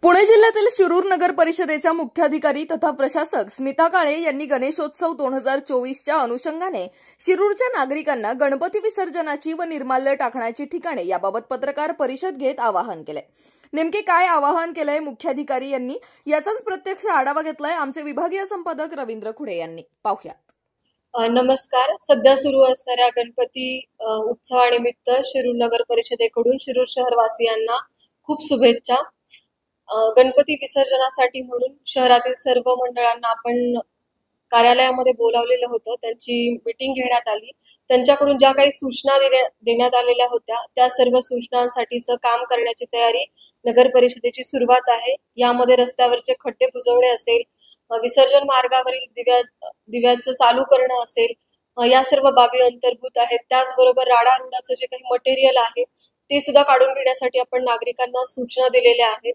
पुणे जिल्ह्यातील शिरूर नगर परिषदेच्या मुख्याधिकारी तथा प्रशासक स्मिता काळे यांनी गणेशोत्सव 2024च्या अनुषंगाने शिरूरच्या नागरिकांना गणपती विसर्जनाची व निर्माल्य टाकण्याची ठिकाणे याबाबत पत्रकार परिषद घेत आवाहन केले। नेमके काय आवाहन केलंय मुख्याधिकारी यांनी याचाच प्रत्यक्ष आढावा घेतलाय आमचे विभागीय संपादक रवींद्र खुडे यांनी। पाहूयात। नमस्कार। सध्या सुरू असणाऱ्या गणपती उत्सवानिमित्त शिरूर नगर परिषदेकडून शिरूर शहरवासियांना खूप शुभेच्छा। गणपती विसर्जनासाठी म्हणून शहरातील सर्व मंडळांना आपण कार्यालयामध्ये बोलावलेलं होतं, त्यांची मीटिंग घेण्यात आली। त्यांच्याकडून ज्या काही सूचना देण्यात आलेल्या होत्या त्या सर्व सूचनांसाठीचं काम करण्याची तयारी नगर परिषदेची सुरुवात आहे। यामध्ये रस्त्यावरचे खड्डे बुजवणे असेल, विसर्जन मार्गावरील दिव्याचं चालू करणं असेल, या सर्व बाबी अंतर्भूत आहेत। त्याचबरोबर राडारोडाचं जे काही मटेरियल आहे ते सुद्धा काढून घेण्यासाठी आपण नागरिकांना सूचना दिलेल्या आहेत।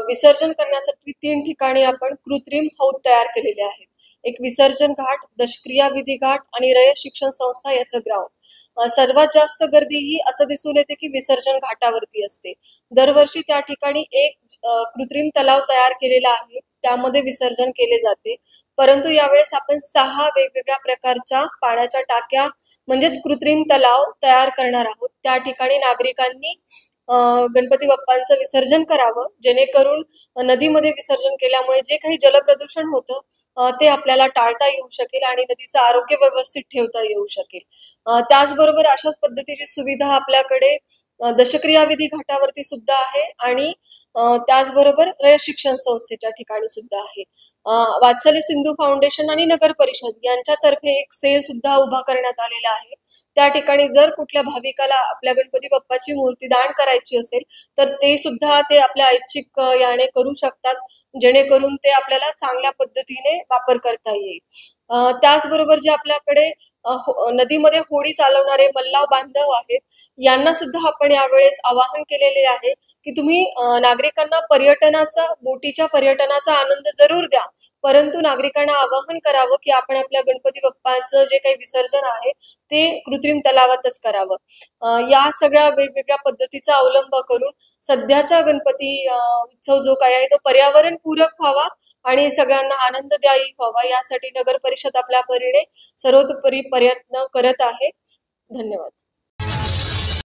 विसर्जन करण्यासाठी 3 ठिकाणी आपण कृत्रिम हौद तयार केलेले आहेत। एक विसर्जन घाट, दशक्रिया विधी घाट आणि रयत शिक्षण संस्था याचं ग्राउंड। सर्वात जास्त गर्दी ही असं दिसून येते की विसर्जन घाटावरती असते। दरवर्षी त्या ठिकाणी एक कृत्रिम तलाव तयार केलेला आहे, त्यामध्ये विसर्जन केले जाते। परंतु यावेळेस आपण 6 वेगवेगळ्या प्रकारच्या पाण्याच्या टाक्या म्हणजेच कृत्रिम तलाव तयार करणार आहोत। त्या ठिकाणी नागरिकांनी गणपती बाप्पांचं विसर्जन करावं, जेणेकरून नदीमध्ये विसर्जन केल्यामुळे जे काही जलप्रदूषण होतं ते आपल्याला टाळता येऊ शकेल आणि नदीचं आरोग्य व्यवस्थित ठेवता येऊ शकेल। त्याचबरोबर अशाच पद्धतीची सुविधा आपल्याकडे दशक्रिया विधी घाटावरती सुद्धा आहे आणि त्याचबरोबर रयत शिक्षण संस्थेच्या ठिकाणी सुद्धा आहे। वात्सल्य सिंधू फाउंडेशन आणि नगर परिषद यांच्यातर्फे एक सेल सुद्धा उभा करण्यात आलेला आहे। त्या ठिकाणी जर कुठल्या भाविकाला आपल्या गणपती बाप्पाची मूर्ती दान करायची असेल तर ते सुद्धा ते आपल्या ऐच्छिक याने करू शकतात, जेणेकरून ते आपल्याला चांगल्या पद्धतीने वापर करता येईल। त्याचबरोबर जे आपल्याकडे नदीमध्ये होडी चालवणारे मल्लाव बांधव आहेत यांना सुद्धा आपण यावेळेस आवाहन केलेले आहे की तुम्ही नागरिकांना बोटीच्या पर्यटनाचा आनंद जरूर द्या, परंतु नागरिकांना आवाहन करावं की आपण आपल्या गणपती बाप्पाचं जे काही विसर्जन आहे ते कृत्रिम तलावातच करावं। या सगळ्या वेगवेगळ्या पद्धतीचा अवलंब करून सध्याचा गणपती उत्सव जो काय आहे तो पर्यावरण पूरक व्हावा आणि सगळ्यांना आनंददायी व्हावा, यासाठी नगर परिषद आपल्या परीने सर्वतोपरी प्रयत्न करत आहे। धन्यवाद।